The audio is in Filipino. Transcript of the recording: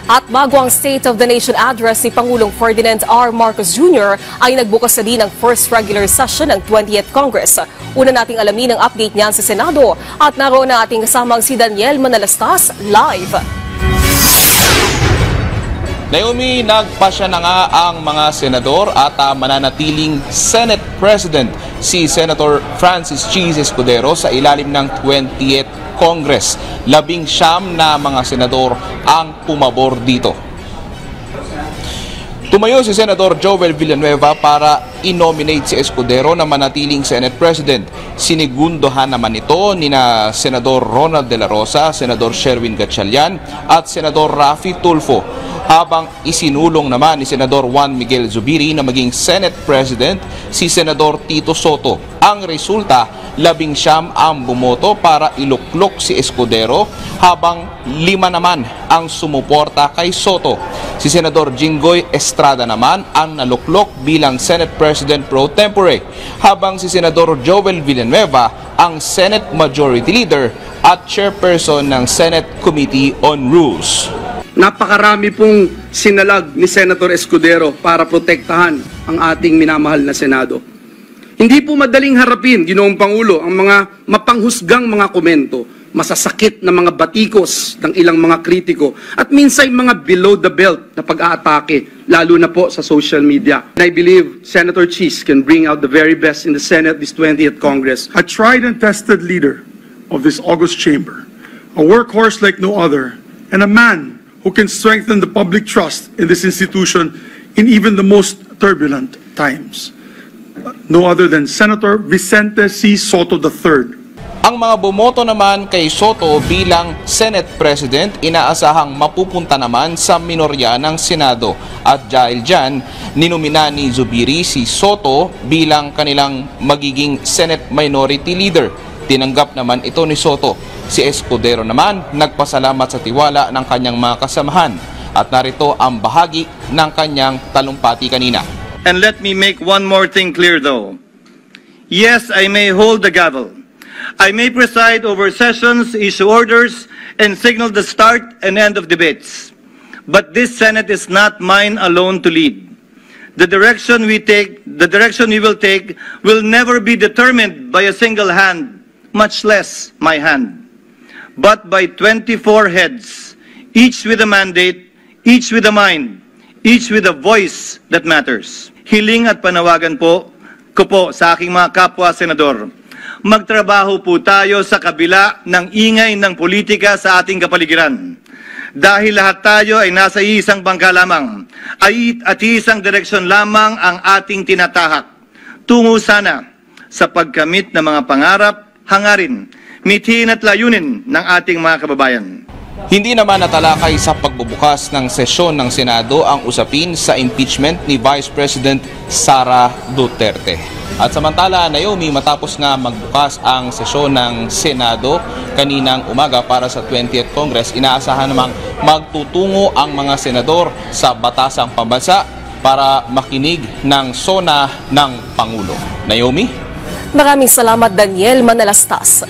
At bago ang State of the Nation address ni Pangulong Ferdinand R. Marcos Jr. ay nagbukas na din ang first regular session ng 20th Congress. Una nating alamin ang update niyan sa Senado at naroon na ating kasamang si Daniel Manalastas live. Naomi, nagpasya na nga ang mga senador at mananatiling Senate President si Senator Francis Cheese Escudero sa ilalim ng 20th Congress. 19 na mga senador ang pumabor dito. Tumayo si Senador Joel Villanueva para i-nominate si Escudero na manatiling Senate President. Sinigundohan naman ito nina Senador Ronald De La Rosa, Senador Sherwin Gatchalian at Senador Raffy Tulfo. Habang isinulong naman ni Senador Juan Miguel Zubiri na maging Senate President si Senador Tito Soto. Ang resulta, 19 ang bumoto para iluklok si Escudero habang 5 naman ang sumuporta kay Soto. Si Senador Jinggoy Estrada naman ang naluklok bilang Senate President pro tempore, habang si Senador Joel Villanueva ang Senate Majority Leader at Chairperson ng Senate Committee on Rules. Napakarami pong sinalag ni Senator Escudero para protektahan ang ating minamahal na Senado. Hindi po madaling harapin, Ginoong Pangulo, ang mga mapanghusgang mga komento, masasakit na mga batikos ng ilang mga kritiko, at minsan mga below the belt na pag-aatake, lalo na po sa social media. And I believe Senator Cheese can bring out the very best in the Senate this 20th Congress. A tried and tested leader of this august chamber, a workhorse like no other, and a man who can strengthen the public trust in this institution in even the most turbulent times. No other than Senator Vicente C. Soto III. Ang mga bumoto naman kay Soto bilang Senate President, inaasahang mapupunta naman sa minorya ng Senado. At dahil dyan, ninomina ni Zubiri si Soto bilang kanilang magiging Senate Minority Leader. Tinanggap naman ito ni Soto. Si Escudero naman nagpasalamat sa tiwala ng kanyang mga kasamahan. At narito ang bahagi ng kanyang talumpati kanina. And let me make one more thing clear though. Yes, I may hold the gavel. I may preside over sessions, issue orders, and signal the start and end of debates. But this Senate is not mine alone to lead. The direction we will take will never be determined by a single hand, much less my hand, but by 24 heads, each with a mandate, each with a mind, each with a voice that matters. Hiling at panawagan ko po sa aking mga kapwa senador, magtrabaho po tayo sa kabila ng ingay ng politika sa ating kapaligiran. Dahil lahat tayo ay nasa isang bangka lamang, at isang direksyon lamang ang ating tinatahak. Tungo sana sa pagkamit ng mga pangarap, hangarin, mithin at layunin ng ating mga kababayan. Hindi naman natalakay sa pagbubukas ng sesyon ng Senado ang usapin sa impeachment ni Vice President Sara Duterte. At samantala, Naomi, matapos nga magbukas ang sesyon ng Senado kaninang umaga para sa 20th Congress, inaasahan namang magtutungo ang mga senador sa batasang pambansa para makinig ng sona ng Pangulo. Naomi? Maraming salamat, Daniel Manalastas.